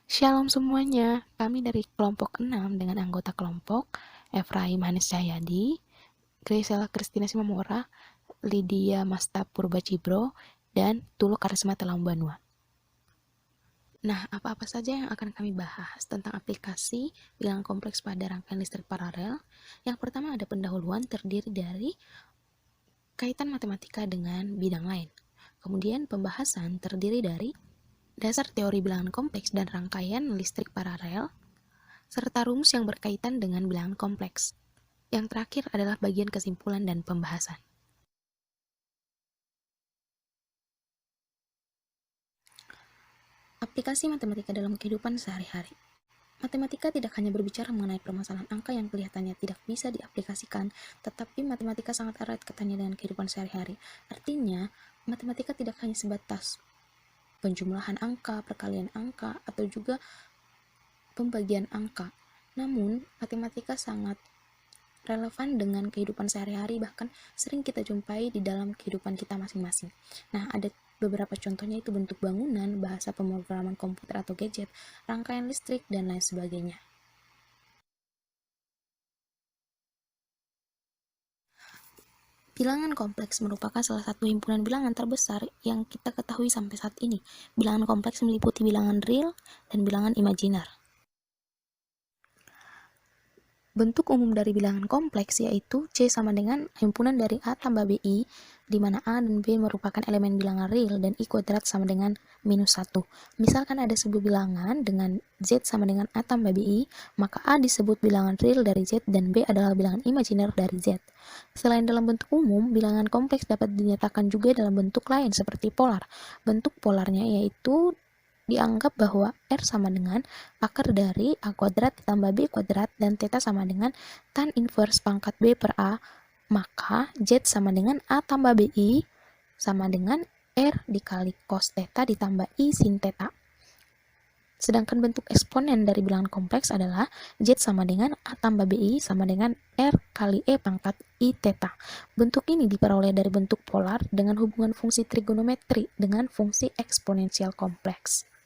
Shalom semuanya, kami dari kelompok 6 dengan anggota kelompok Efraim Hanis Cahyadi, Graciela Kristina Simamora, Lydia Masta Purba Cibro, dan Tulu Karisma Telang Banua. Nah, apa-apa saja yang akan kami bahas tentang aplikasi bilangan kompleks pada rangkaian listrik paralel? Yang pertama ada pendahuluan terdiri dari kaitan matematika dengan bidang lain. Kemudian pembahasan terdiri dari dasar teori bilangan kompleks dan rangkaian listrik paralel, serta rumus yang berkaitan dengan bilangan kompleks. Yang terakhir adalah bagian kesimpulan dan pembahasan. Aplikasi matematika dalam kehidupan sehari-hari. Matematika tidak hanya berbicara mengenai permasalahan angka yang kelihatannya tidak bisa diaplikasikan, tetapi matematika sangat erat kaitannya dengan kehidupan sehari-hari. Artinya, matematika tidak hanya sebatas penjumlahan angka, perkalian angka, atau juga pembagian angka. Namun, matematika sangat relevan dengan kehidupan sehari-hari, bahkan sering kita jumpai di dalam kehidupan kita masing-masing. Nah, ada beberapa contohnya itu bentuk bangunan, bahasa pemrograman komputer atau gadget, rangkaian listrik, dan lain sebagainya. Bilangan kompleks merupakan salah satu himpunan bilangan terbesar yang kita ketahui sampai saat ini. Bilangan kompleks meliputi bilangan real dan bilangan imajiner. Bentuk umum dari bilangan kompleks yaitu C sama dengan himpunan dari A tambah BI, di mana A dan B merupakan elemen bilangan real dan I kuadrat sama dengan minus 1. Misalkan ada sebuah bilangan dengan Z sama dengan A tambah BI, maka A disebut bilangan real dari Z dan B adalah bilangan imajiner dari Z. Selain dalam bentuk umum, bilangan kompleks dapat dinyatakan juga dalam bentuk lain seperti polar. Bentuk polarnya yaitu dianggap bahwa R sama dengan akar dari A kuadrat ditambah B kuadrat dan theta sama dengan tan inverse pangkat B per A, maka Z sama dengan A tambah BI sama dengan R dikali cos theta ditambah I sin theta. Sedangkan bentuk eksponen dari bilangan kompleks adalah Z sama dengan A tambah BI sama dengan R kali E pangkat I theta. Bentuk ini diperoleh dari bentuk polar dengan hubungan fungsi trigonometri dengan fungsi eksponensial kompleks.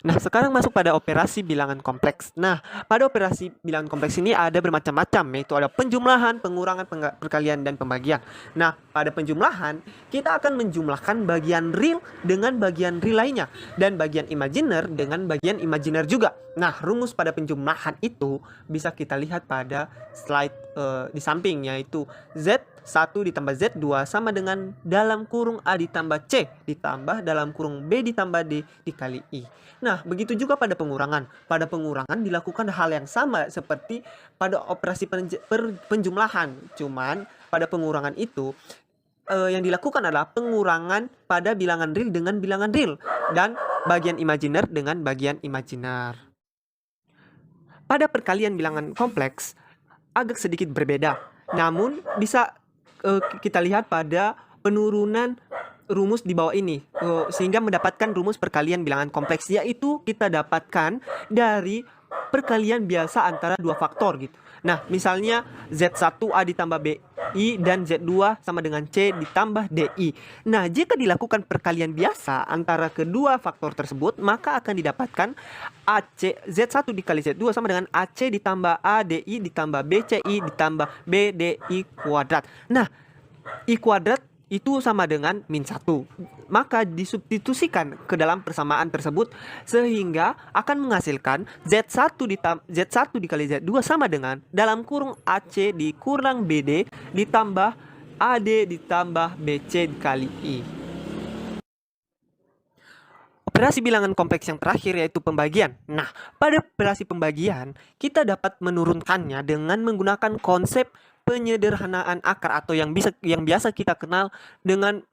Nah, sekarang masuk pada operasi bilangan kompleks. Nah, pada operasi bilangan kompleks ini ada bermacam-macam, yaitu ada penjumlahan, pengurangan, perkalian, dan pembagian. Nah, pada penjumlahan, kita akan menjumlahkan bagian real dengan bagian real lainnya, dan bagian imajiner dengan bagian imajiner juga. Nah, rumus pada penjumlahan itu bisa kita lihat pada slide di samping, yaitu Z1 ditambah Z2 sama dengan dalam kurung A ditambah C ditambah dalam kurung B ditambah D dikali I. Nah, begitu juga pada pengurangan. Pada pengurangan dilakukan hal yang sama seperti pada operasi penjumlahan. Cuman pada pengurangan itu yang dilakukan adalah pengurangan pada bilangan real dengan bilangan real dan bagian imajiner dengan bagian imajiner. Pada perkalian bilangan kompleks agak sedikit berbeda. Namun bisa kita lihat pada penurunan rumus di bawah ini sehingga mendapatkan rumus perkalian bilangan kompleks, yaitu kita dapatkan dari perkalian biasa antara dua faktor gitu. Nah, misalnya Z1A ditambah BI dan Z2 sama dengan C ditambah DI. Nah, jika dilakukan perkalian biasa antara kedua faktor tersebut, maka akan didapatkan AC Z1 dikali Z2 sama dengan AC ditambah ADI ditambah BCI ditambah BDI kuadrat. Nah, I kuadrat itu sama dengan min 1. Maka disubstitusikan ke dalam persamaan tersebut sehingga akan menghasilkan Z1 dikali Z2 sama dengan dalam kurung AC dikurang BD ditambah AD ditambah BC dikali I. Operasi bilangan kompleks yang terakhir yaitu pembagian. Nah, pada operasi pembagian kita dapat menurunkannya dengan menggunakan konsep penyederhanaan akar atau yang biasa kita kenal dengan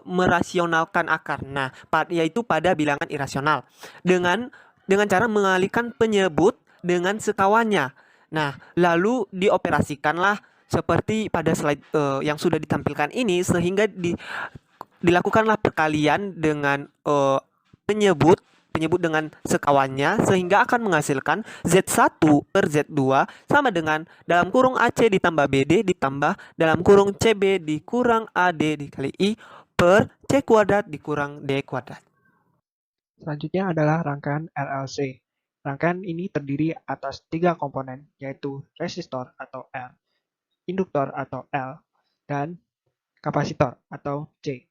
merasionalkan akar. Nah, yaitu pada bilangan irasional dengan cara mengalihkan penyebut dengan sekawannya. Nah, lalu dioperasikanlah seperti pada slide yang sudah ditampilkan ini sehingga dilakukanlah perkalian dengan penyebut dengan sekawannya sehingga akan menghasilkan Z1 per Z2 sama dengan dalam kurung AC ditambah BD ditambah dalam kurung CB dikurang AD dikali I per C kuadrat dikurang D kuadrat. Selanjutnya adalah rangkaian RLC. Rangkaian ini terdiri atas 3 komponen, yaitu resistor atau R, induktor atau L, dan kapasitor atau C.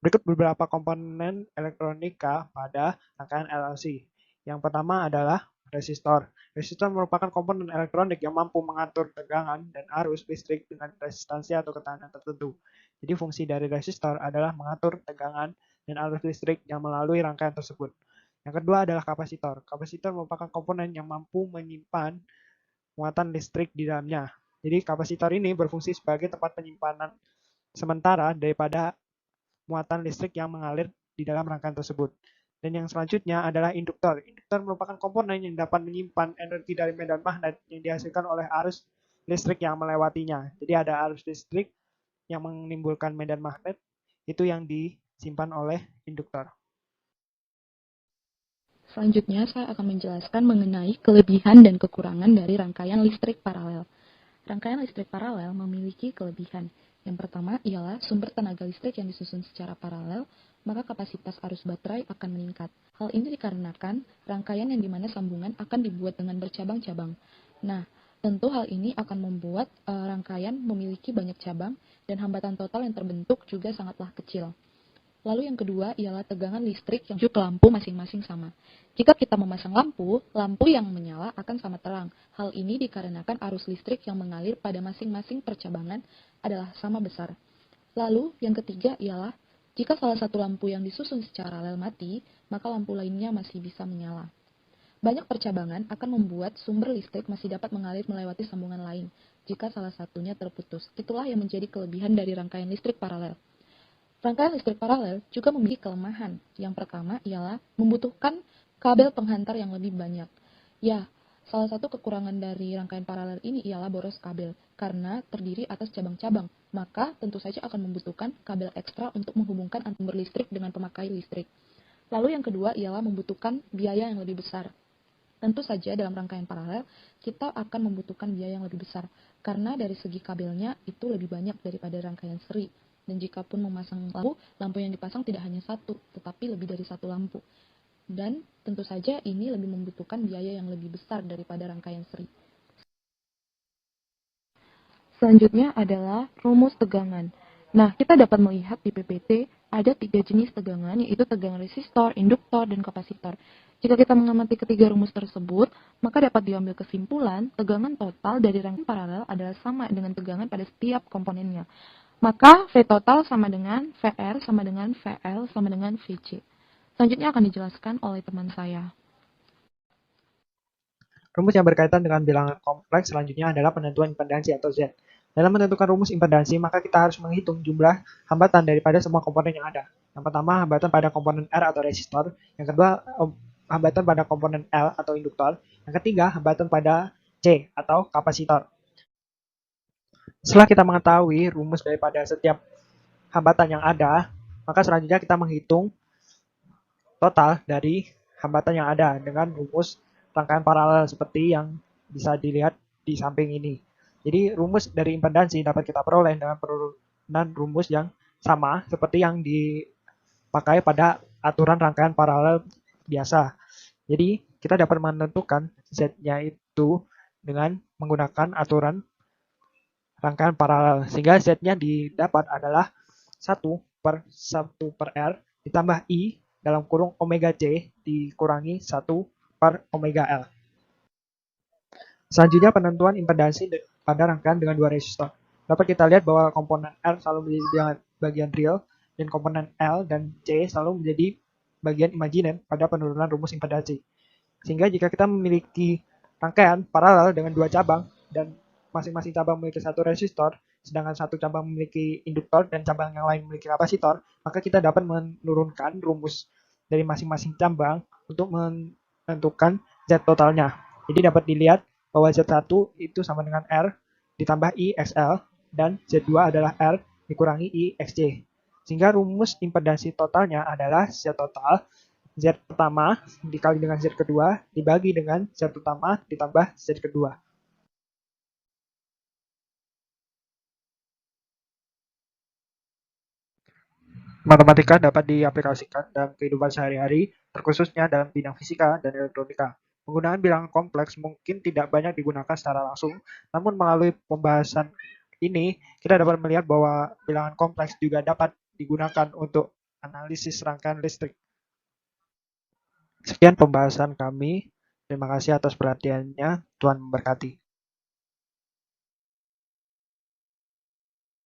Berikut beberapa komponen elektronika pada rangkaian RLC. Yang pertama adalah resistor. Resistor merupakan komponen elektronik yang mampu mengatur tegangan dan arus listrik dengan resistansi atau ketahanan tertentu. Jadi fungsi dari resistor adalah mengatur tegangan dan arus listrik yang melalui rangkaian tersebut. Yang kedua adalah kapasitor. Kapasitor merupakan komponen yang mampu menyimpan muatan listrik di dalamnya. Jadi kapasitor ini berfungsi sebagai tempat penyimpanan sementara daripada muatan listrik yang mengalir di dalam rangkaian tersebut. Dan yang selanjutnya adalah induktor. Induktor merupakan komponen yang dapat menyimpan energi dari medan magnet yang dihasilkan oleh arus listrik yang melewatinya. Jadi ada arus listrik yang menimbulkan medan magnet, itu yang disimpan oleh induktor. Selanjutnya, saya akan menjelaskan mengenai kelebihan dan kekurangan dari rangkaian listrik paralel. Rangkaian listrik paralel memiliki kelebihan. Yang pertama ialah sumber tenaga listrik yang disusun secara paralel, maka kapasitas arus baterai akan meningkat. Hal ini dikarenakan rangkaian yang dimana sambungan akan dibuat dengan bercabang-cabang. Nah, tentu hal ini akan membuat rangkaian memiliki banyak cabang dan hambatan total yang terbentuk juga sangatlah kecil. Lalu yang kedua ialah tegangan listrik yang menuju ke lampu masing-masing sama. Jika kita memasang lampu, lampu yang menyala akan sama terang. Hal ini dikarenakan arus listrik yang mengalir pada masing-masing percabangan adalah sama besar. Lalu yang ketiga ialah jika salah satu lampu yang disusun secara paralel mati, maka lampu lainnya masih bisa menyala. Banyak percabangan akan membuat sumber listrik masih dapat mengalir melewati sambungan lain jika salah satunya terputus. Itulah yang menjadi kelebihan dari rangkaian listrik paralel. Rangkaian listrik paralel juga memiliki kelemahan. Yang pertama ialah membutuhkan kabel penghantar yang lebih banyak. Ya, salah satu kekurangan dari rangkaian paralel ini ialah boros kabel, karena terdiri atas cabang-cabang, maka tentu saja akan membutuhkan kabel ekstra untuk menghubungkan sumber listrik dengan pemakai listrik. Lalu yang kedua ialah membutuhkan biaya yang lebih besar. Tentu saja dalam rangkaian paralel, kita akan membutuhkan biaya yang lebih besar, karena dari segi kabelnya itu lebih banyak daripada rangkaian seri. Dan jika pun memasang lampu, lampu yang dipasang tidak hanya satu, tetapi lebih dari satu lampu. Dan tentu saja ini lebih membutuhkan biaya yang lebih besar daripada rangkaian seri. Selanjutnya adalah rumus tegangan. Nah, kita dapat melihat di PPT ada 3 jenis tegangan, yaitu tegangan resistor, induktor, dan kapasitor. Jika kita mengamati ketiga rumus tersebut, maka dapat diambil kesimpulan tegangan total dari rangkaian paralel adalah sama dengan tegangan pada setiap komponennya. Maka V total sama dengan VR sama dengan VL sama dengan VC. Selanjutnya akan dijelaskan oleh teman saya. Rumus yang berkaitan dengan bilangan kompleks selanjutnya adalah penentuan impedansi atau Z. Dalam menentukan rumus impedansi, maka kita harus menghitung jumlah hambatan daripada semua komponen yang ada. Yang pertama, hambatan pada komponen R atau resistor. Yang kedua, hambatan pada komponen L atau induktor. Yang ketiga, hambatan pada C atau kapasitor. Setelah kita mengetahui rumus daripada setiap hambatan yang ada, maka selanjutnya kita menghitung total dari hambatan yang ada dengan rumus rangkaian paralel seperti yang bisa dilihat di samping ini. Jadi rumus dari impedansi dapat kita peroleh dengan penurunan rumus yang sama seperti yang dipakai pada aturan rangkaian paralel biasa. Jadi kita dapat menentukan Z-nya itu dengan menggunakan aturan rangkaian paralel. Sehingga Z-nya didapat adalah 1/1/R ditambah I dalam kurung omega C dikurangi 1/omega L. Selanjutnya penentuan impedansi pada rangkaian dengan 2 resistor. Dapat kita lihat bahwa komponen R selalu menjadi bagian real dan komponen L dan C selalu menjadi bagian imajiner pada penurunan rumus impedansi. Sehingga jika kita memiliki rangkaian paralel dengan 2 cabang dan masing-masing cabang memiliki 1 resistor, sedangkan satu cabang memiliki induktor dan cabang yang lain memiliki kapasitor, maka kita dapat menurunkan rumus dari masing-masing cabang untuk menentukan Z totalnya. Jadi dapat dilihat bahwa Z1 itu sama dengan R ditambah I XL dan Z2 adalah R dikurangi I XC. Sehingga rumus impedansi totalnya adalah Z total Z pertama dikali dengan Z kedua dibagi dengan Z pertama ditambah Z kedua. Matematika dapat diaplikasikan dalam kehidupan sehari-hari, terkhususnya dalam bidang fisika dan elektronika. Penggunaan bilangan kompleks mungkin tidak banyak digunakan secara langsung, namun melalui pembahasan ini kita dapat melihat bahwa bilangan kompleks juga dapat digunakan untuk analisis rangkaian listrik. Sekian pembahasan kami. Terima kasih atas perhatiannya. Tuhan memberkati.